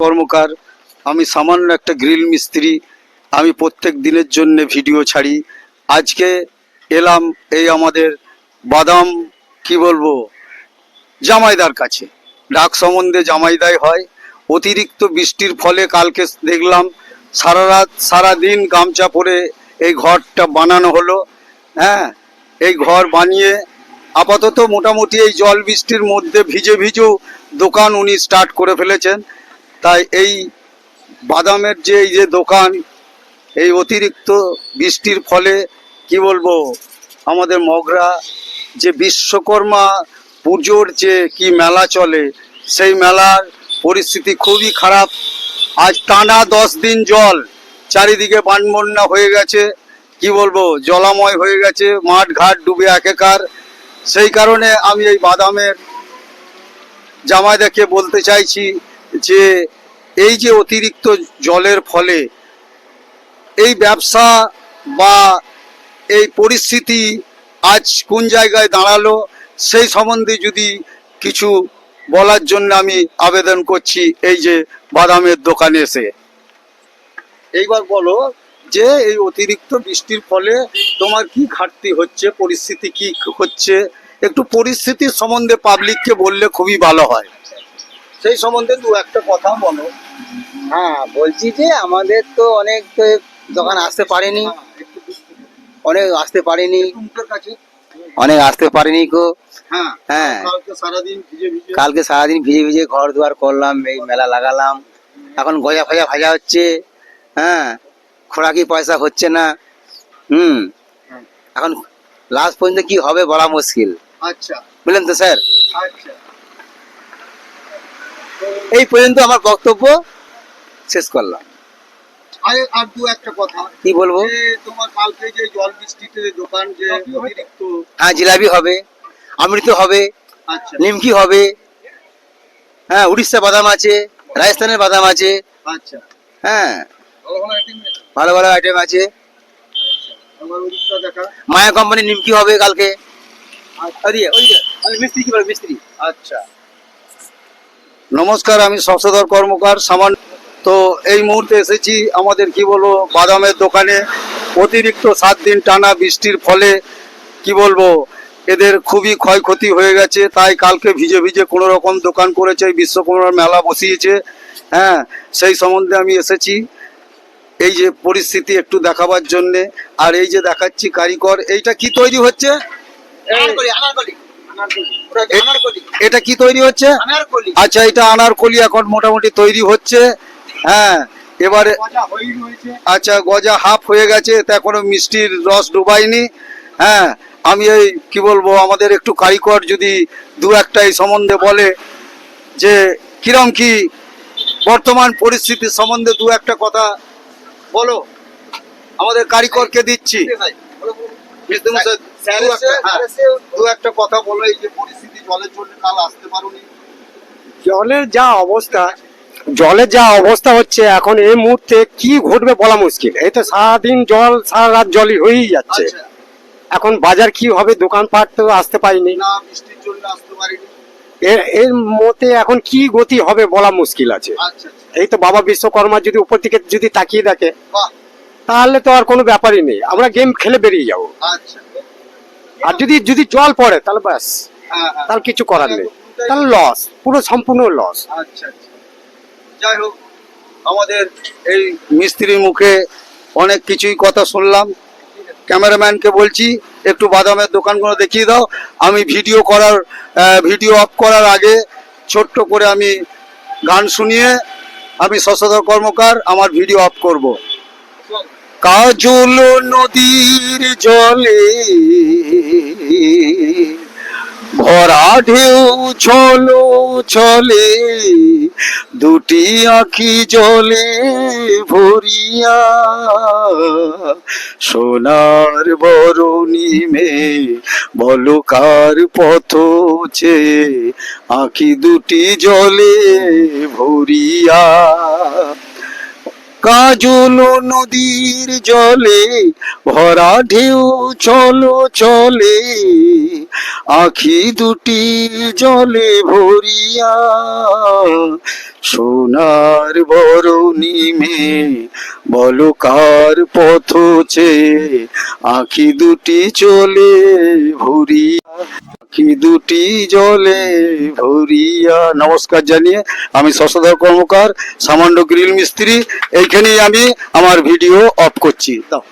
কর্মকার। আমি সামান্য একটা গ্রিল মিস্ত্রি। আমি প্রত্যেক দিনের জন্য ভিডিও ছাড়ি। আজকে এলাম এই আমাদের বাদাম কি বলবো জামাইদার কাছে। ডাক সম্বন্ধে জামাইদাই হয়। অতিরিক্ত বৃষ্টির ফলে কালকে দেখলাম সারা রাত সারাদিন গামছা পরে এই ঘরটা বানানো হলো। হ্যাঁ, এই ঘর বানিয়ে আপাতত মোটামুটি এই জল বৃষ্টির মধ্যে ভিজে ভিজেও দোকান উনি স্টার্ট করে ফেলেছেন। তাই এই বাদামের যে এই যে দোকান, এই অতিরিক্ত বৃষ্টির ফলে কি বলবো আমাদের মগরা যে বিশ্বকর্মা পুজোর যে কি মেলা চলে, সেই মেলার পরিস্থিতি খুবই খারাপ। আজ টানা 10 দিন জল, চারিদিকে বানবন্যা হয়ে গেছে, কি বলবো জলাময় হয়ে গেছে, মাঠ ঘাট ডুবে একাকার। সেই কারণে আমি এই বাদামের জামাইদাকে বলতে চাইছি যে এই যে অতিরিক্ত জলের ফলে এই ব্যবসা বা এই পরিস্থিতি আজ কোন জায়গায় দাঁড়ালো, সেই সম্বন্ধে যদি কিছু বলার জন্য আমি আবেদন করছি এই যে বাদামের দোকানে এসে। এইবার বলো যে এই অতিরিক্ত বৃষ্টির ফলে তোমার কি ঘাটতি হচ্ছে, পরিস্থিতি কি হচ্ছে, একটু পরিস্থিতির সম্বন্ধে পাবলিককে বললে খুবই ভালো হয়। সেই সম্বন্ধে দু একটা কথা বলো। হ্যাঁ, বলছি যে আমাদের তো অনেক দোকান আসতে পারেনি, অনেক আসতে পারেনি, অনেক আসতে পারেনি গো। হ্যাঁ, কালকে সারাদিন ভিজে ভিজে ঘর দুয়ার করলাম, এই মেলা লাগালাম। এখন গজা ফজা ভাজা হচ্ছে। হ্যাঁ, খোরাকি পয়সা হচ্ছে না। এখন লাস্ট পর্যন্ত কি হবে বলা মুশকিল। আচ্ছা, বুঝলেন তো স্যার? আচ্ছা, এই পর্যন্ত আমার বক্তব্য শেষ করলাম। আর দু একটা কথা কি বলবো? তোমার কালকে যে জল বৃষ্টিতে দোকান যে অতিরিক্ত, হ্যাঁ, জিলাপি হবে, অমৃত হবে, আচ্ছা, নিমকি হবে। হ্যাঁ, উড়িষ্যা বাদাম আছে, রাজস্থানের বাদাম আছে। আচ্ছা, হ্যাঁ, ভালো ভালো আইটেম আছে। আমার ওদিকটা দেখা। মায়া কোম্পানির নিমকি হবে কালকে। মিস্ত্রি কি বলে মিস্ত্রি। আচ্ছা, নমস্কার, আমি শশধর কর্মকার সামান্য। তো এই মুহূর্তে এসেছি আমাদের কি বলবো বাদামের দোকানে। অতিরিক্ত 7 দিন টানা বৃষ্টির ফলে কি বলবো এদের খুবই ক্ষয়ক্ষতি হয়ে গেছে। তাই কালকে ভিজে ভিজে কোনো রকম দোকান করেছে, বিশ্বকর্মার মেলা বসিয়েছে। হ্যাঁ, সেই সম্বন্ধে আমি এসেছি এই যে পরিস্থিতি একটু দেখাবার জন্যে। আর এই যে দেখাচ্ছি কারিগর, এইটা কি তৈরি হচ্ছে, এটা কি তৈরি হচ্ছে? আচ্ছা, এটা আনারকলি এখন মোটামুটি তৈরি হচ্ছে। হ্যাঁ, এবারে আচ্ছা গজা হাফ হয়ে গেছে, তা এখনো মিষ্টির রস ডুবাইনি। হ্যাঁ, আমি এই কি বলবো আমাদের একটু কারিগর যদি দু একটা এই সম্বন্ধে বলে যে কিরম কি বর্তমান পরিস্থিতির সম্বন্ধে দু একটা কথা বলো। আমাদের কারিগরকে দিচ্ছি, দু একটা কথা বলো। এই যে পরিস্থিতি জলের জন্য কাল আসতে পারোনি। জলের যা অবস্থা হচ্ছে এখন এই মুহূর্তে কি ঘটবে বলা মুশকিল। এই তো সারাদিন জল, সারা রাত জলই হয়েই যাচ্ছে। আচ্ছা, এখন বাজার কি হবে, দোকানপাট তো আসতে পারিনি, না বৃষ্টির জন্য আসতে পারিনি। এর মধ্যে এখন কি গতি হবে বলা মুশকিল আছে। আচ্ছা, এই তো বাবা বিশ্বকর্মা যদি উপর দিকে যদি তাকিয়ে দেখে বাহ, তাহলে তো আর কোনো ব্যাপারই নেই, আমরা গেম খেলে বেরিয়ে যাবো। আচ্ছা, আর যদি যদি জল পড়ে তাহলে ব্যাস, হ্যাঁ, হ্যাঁ, তাহলে কিছু করার নেই, তাহলে লস, পুরো সম্পূর্ণ লস। আচ্ছা, আচ্ছা। যাই হোক, আমাদের এই মিস্ত্রির মুখে অনেক কিছুই কথা শুনলাম। ক্যামেরাম্যানকে বলছি একটু বাদামের দোকানগুলো দেখিয়ে দাও। আমি ভিডিও অফ করার আগে ছোট্ট করে আমি গান শুনিয়ে আমি শশধর কর্মকার আমার ভিডিও অফ করব। কাজল নদীর জলে ভরা ঢেউ ছলো ছলে, দুটি আঁখি জলে ভরিয়া, সোনার বরণী মে বলো কার পথ চেয়ে, আঁখি দুটি জলে ভরিয়া। কাজল নদীর জলে ভরা ঢেউ চলো চলে, আখি দুটি জলে ভরিয়া সোনার বরণী মেয়ে বলো কার পথ চেয়ে আখি দুটি চলে ভরিয়া আখি দুটি জলে ভরিয়া। নমস্কার জানিয়ে আমি শশধর কর্মকার, সামান্য গ্রিল মিস্ত্রি, এইখানেই আমি আমার ভিডিও অফ করছি। দাও।